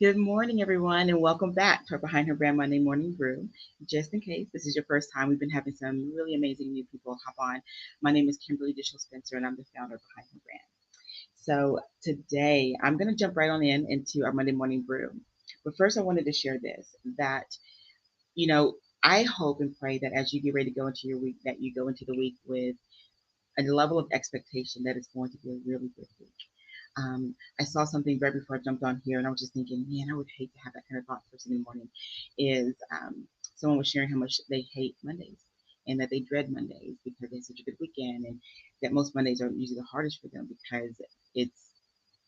Good morning, everyone, and welcome back to our Behind Her Brand Monday Morning Brew. Just in case this is your first time, we've been having some really amazing new people hop on. My name is Kimberly Dishel Spencer, and I'm the founder of Behind Her Brand. So today, I'm going to jump right on into our Monday Morning Brew. But first, I wanted to share this that you know I hope and pray that as you get ready to go into your week, that you go into the week with a level of expectation that it's going to be a really good week. I saw something right before I jumped on here, and I was just thinking, man, I would hate to have that kind of thought first thing in the morning. Is someone was sharing how much they hate Mondays and that they dread Mondays because they had such a good weekend, and that most Mondays are usually the hardest for them because it's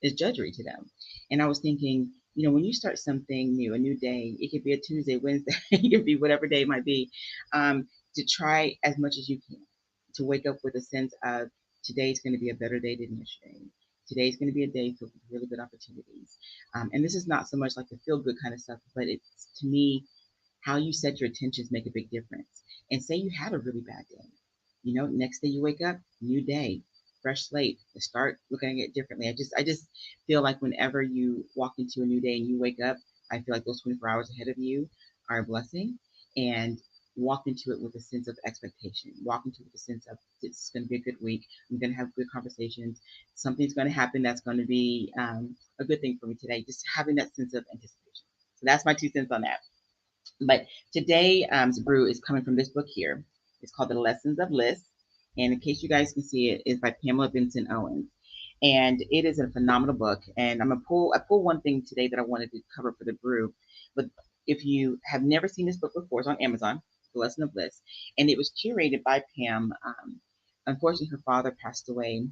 it's judgery to them. And I was thinking, when you start something new, a new day, it could be a Tuesday, Wednesday, it could be whatever day it might be, to try as much as you can to wake up with a sense of today's going to be a better day than yesterday. Today's going to be a day filled with really good opportunities. And this is not so much like the feel good kind of stuff, but it's to me, how you set your intentions make a big difference. And say you had a really bad day. Next day you wake up, new day, fresh slate, and start looking at it differently. I just feel like whenever you walk into a new day and you wake up, I feel like those 24 hours ahead of you are a blessing. And walk into it with a sense of expectation. Walk into it with a sense of it's going to be a good week. I'm going to have good conversations. Something's going to happen that's going to be a good thing for me today. Just having that sense of anticipation. So that's my 2 cents on that. But today, brew is coming from this book here. It's called The Lessons of Bliss. And in case you guys can see it, it's by Pamela Vincent Owens. And it is a phenomenal book. And I pull one thing today that I wanted to cover for the brew. But if you have never seen this book before, it's on Amazon, The Lesson of Bliss. And it was curated by Pam. Unfortunately, her father passed away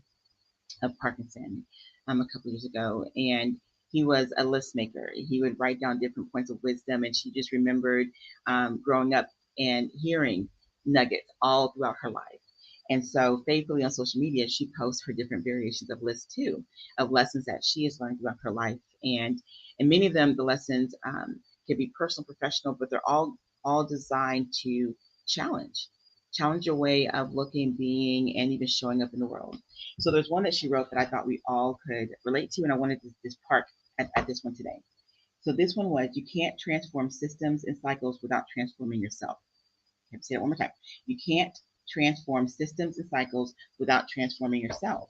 of Parkinson a couple years ago, and he was a list maker. He would write down different points of wisdom, and she just remembered growing up and hearing nuggets all throughout her life. And so, faithfully on social media, she posts her different variations of lists too, of lessons that she has learned throughout her life. And many of them, the lessons can be personal, professional, but they're all designed to challenge challenge your way of looking, being, and even showing up in the world. So there's one that she wrote that I thought we all could relate to, and I wanted to just park at this one today. So this one was, you can't transform systems and cycles without transforming yourself. I have to say that one more time. You can't transform systems and cycles without transforming yourself.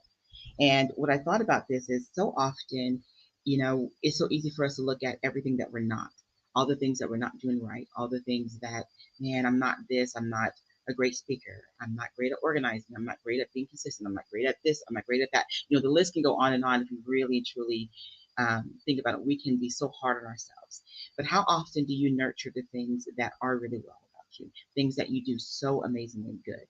And what I thought about this is so often, it's so easy for us to look at everything that we're not, all the things that we're not doing right, all the things that, man, I'm not this, I'm not a great speaker, I'm not great at organizing, I'm not great at being consistent, I'm not great at this, I'm not great at that. The list can go on and on if we really truly think about it. We can be so hard on ourselves. But how often do you nurture the things that are really well about you, things that you do so amazingly good?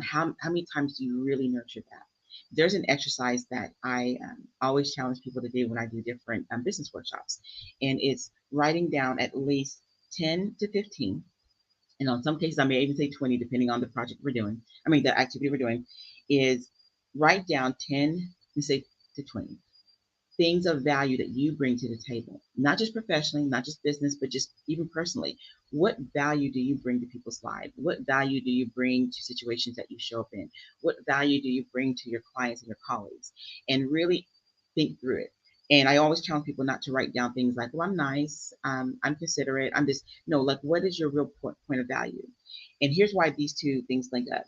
How many times do you really nurture that? There's an exercise that I always challenge people to do when I do different business workshops, and it's writing down at least 10 to 15, and on some cases I may even say 20, depending on the project we're doing. I mean, the activity we're doing is write down 10, and say to 20 things of value that you bring to the table, not just professionally, not just business, but just even personally. What value do you bring to people's lives? What value do you bring to situations that you show up in? What value do you bring to your clients and your colleagues? And really think through it. And I always challenge people not to write down things like, well, I'm nice, I'm considerate, I'm just, no, like, what is your real point of value? And here's why these two things link up.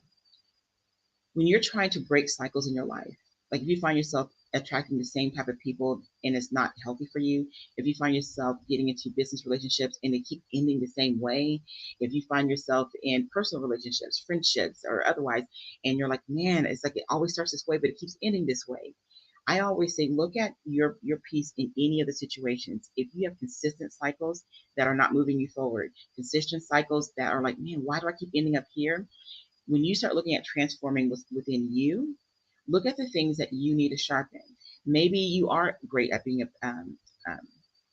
When you're trying to break cycles in your life, like if you find yourself attracting the same type of people and it's not healthy for you, if you find yourself getting into business relationships and they keep ending the same way, if you find yourself in personal relationships, friendships, or otherwise, and you're like, man, it's like it always starts this way, but it keeps ending this way. I always say, look at your piece in any of the situations. If you have consistent cycles that are not moving you forward, consistent cycles that are like, man, why do I keep ending up here? When you start looking at transforming what's within you, look at the things that you need to sharpen. Maybe you are great at being um,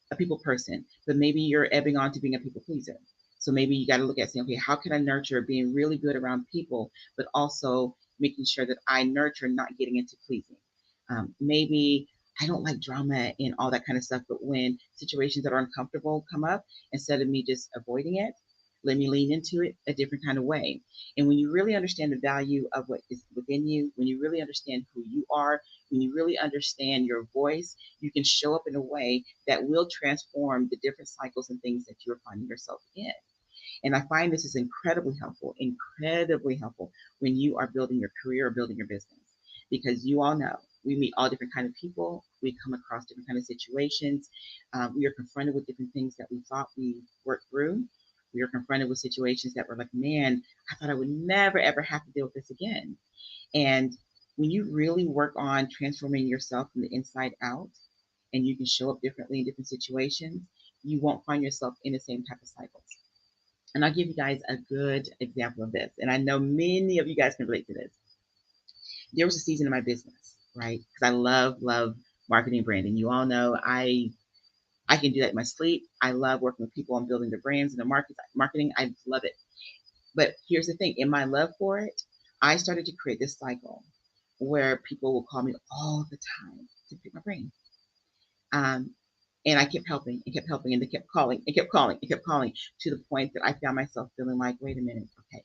a people person, but maybe you're ebbing on to being a people pleaser. So maybe you got to look at saying, okay, how can I nurture being really good around people, but also making sure that I nurture not getting into pleasing. Maybe I don't like drama and all that kind of stuff, but when situations that are uncomfortable come up, instead of me just avoiding it, Let me lean into it a different kind of way. And when you really understand the value of what is within you, when you really understand who you are, when you really understand your voice, you can show up in a way that will transform the different cycles and things that you're finding yourself in. And I find this is incredibly helpful when you are building your career or building your business. Because you all know we meet all different kind of people. We come across different kind of situations. We are confronted with different things that we thought we worked through. We are confronted with situations that were like, man, I thought I would never ever have to deal with this again. And when you really work on transforming yourself from the inside out, and you can show up differently in different situations, you won't find yourself in the same type of cycles. And I'll give you guys a good example of this. And I know many of you guys can relate to this. There was a season in my business, right? Because I love marketing and branding. You all know I can do that in my sleep. I love working with people on building their brands and their marketing. I love it. But here's the thing, in my love for it, I started to create this cycle where people will call me all the time to pick my brain. Um, and I kept helping and kept helping, and they kept calling and kept calling and kept calling to the point that I found myself feeling like, wait a minute, okay,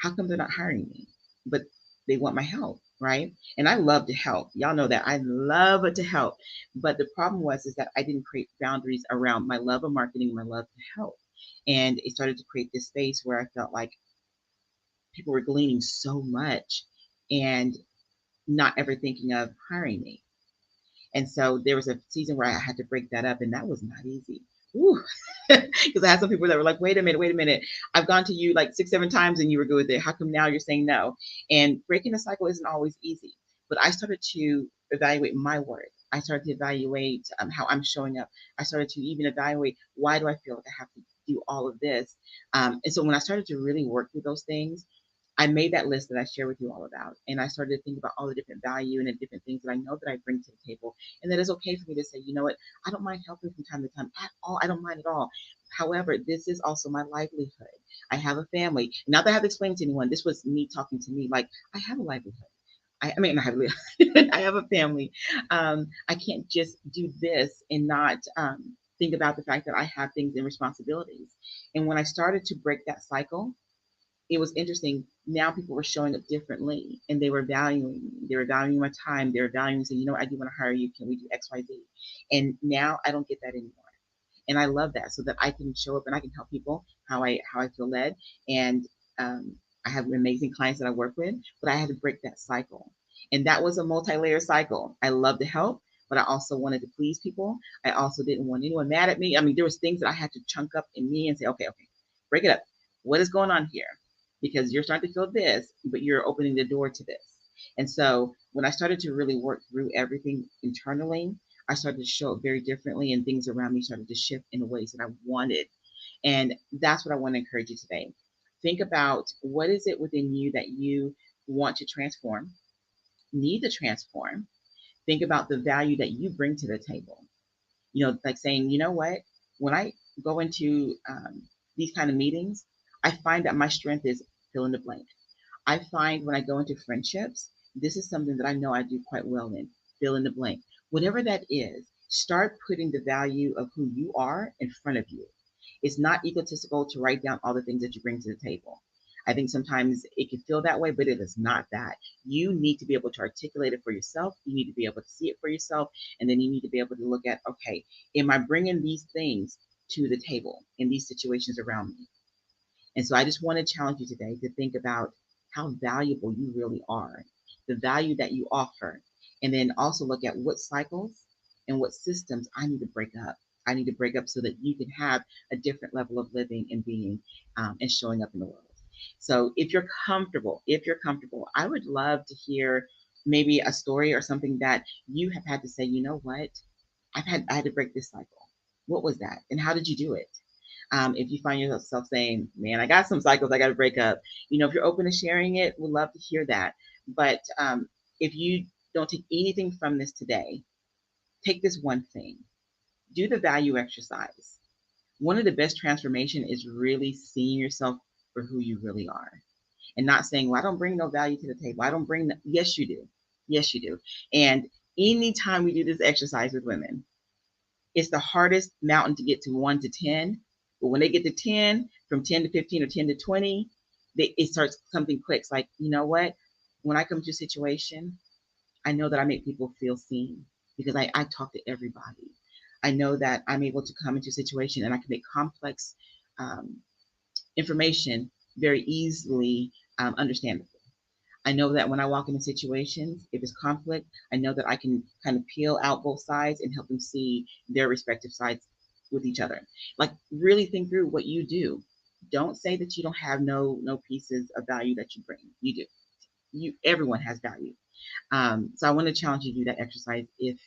how come they're not hiring me? But they want my help, right? And I love to help. Y'all know that I love to help. But the problem was is that I didn't create boundaries around my love of marketing and my love to help. And it started to create this space where I felt like people were gleaning so much and not ever thinking of hiring me. And so there was a season where I had to break that up, and that was not easy. Because I had some people that were like, wait a minute. I've gone to you like 6, 7 times and you were good with it. How come now you're saying no? And breaking the cycle isn't always easy. But I started to evaluate my worth. I started to evaluate how I'm showing up. I started to even evaluate, why do I feel like I have to do all of this? And so when I started to really work through those things, I made that list that I share with you all about. And I started to think about all the different value and the different things that I know that I bring to the table. And that it's okay for me to say, you know what, I don't mind helping from time to time at all. I don't mind at all. However, this is also my livelihood. I have a family. Not that I have to explain to anyone. This was me talking to me like, I have a livelihood. I mean, I have, I have a family. I can't just do this and not think about the fact that I have things and responsibilities. And when I started to break that cycle, it was interesting. Now people were showing up differently and they were valuing me. They were valuing my time. They were valuing saying, you know, I do want to hire you. Can we do X, Y, Z? And now I don't get that anymore. And I love that so that I can show up and I can help people how I feel led. And um, I have amazing clients that I work with, but I had to break that cycle. And that was a multi-layer cycle. I love to help, but I also wanted to please people. I also didn't want anyone mad at me. I mean, there was things that I had to chunk up in me and say, okay, break it up. What is going on here? Because you're starting to feel this, but you're opening the door to this. And so when I started to really work through everything internally, I started to show up very differently, and things around me started to shift in the ways that I wanted. And that's what I want to encourage you today. Think about, what is it within you that you want to transform, need to transform. Think about the value that you bring to the table. You know, like saying, you know what, when I go into these kind of meetings, I find that my strength is fill in the blank. I find when I go into friendships, this is something that I know I do quite well in. Fill in the blank. Whatever that is, start putting the value of who you are in front of you. It's not egotistical to write down all the things that you bring to the table. I think sometimes it can feel that way, but it is not that. You need to be able to articulate it for yourself. You need to be able to see it for yourself. And then you need to be able to look at, okay, am I bringing these things to the table in these situations around me? And so I just want to challenge you today to think about how valuable you really are, the value that you offer, and then also look at what cycles and what systems I need to break up. I need to break up so that you can have a different level of living and being and showing up in the world. So if you're comfortable, I would love to hear maybe a story or something that you have had to say, you know what, I had to break this cycle. What was that? And how did you do it? If you find yourself saying, man, I got some cycles I got to break up, you know, if you're open to sharing it, we'd love to hear that. But if you don't take anything from this today, take this one thing, do the value exercise. One of the best transformation is really seeing yourself for who you really are and not saying, well, I don't bring no value to the table. I don't bring, yes, you do. Yes, you do. And anytime we do this exercise with women, it's the hardest mountain to get to 1 to 10. But when they get to 10, from 10 to 15 or 10 to 20, it starts, something clicks. Like, you know what? When I come to a situation, I know that I make people feel seen because I talk to everybody. I know that I'm able to come into a situation and I can make complex um, information very easily understandable. I know that when I walk into situations, if it's conflict, I know that I can kind of peel out both sides and help them see their respective sides with each other. Like, really think through what you do. Don't say that you don't have no pieces of value that you bring. You do. Everyone has value. So I want to challenge you to do that exercise. If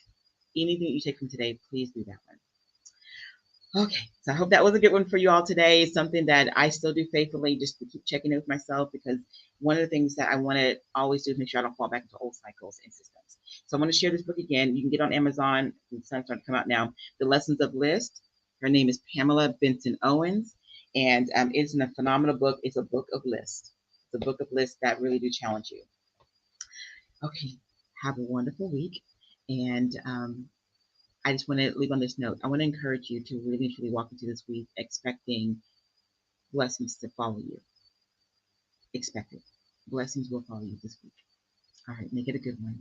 anything that you take from today, please do that one. Okay, so I hope that was a good one for you all today. It's something that I still do faithfully, just to keep checking in with myself, because one of the things that I want to always do is make sure I don't fall back into old cycles and systems. So I'm going to share this book again. You can get it on Amazon. It's starting to come out now. The Lessons of List. Her name is Pamela Benson Owens, and it's a phenomenal book. It's a book of lists. It's a book of lists that really do challenge you. Okay, have a wonderful week, and I just want to leave on this note. I want to encourage you to really, truly walk into this week expecting blessings to follow you. Expect it. Blessings will follow you this week. All right, make it a good one.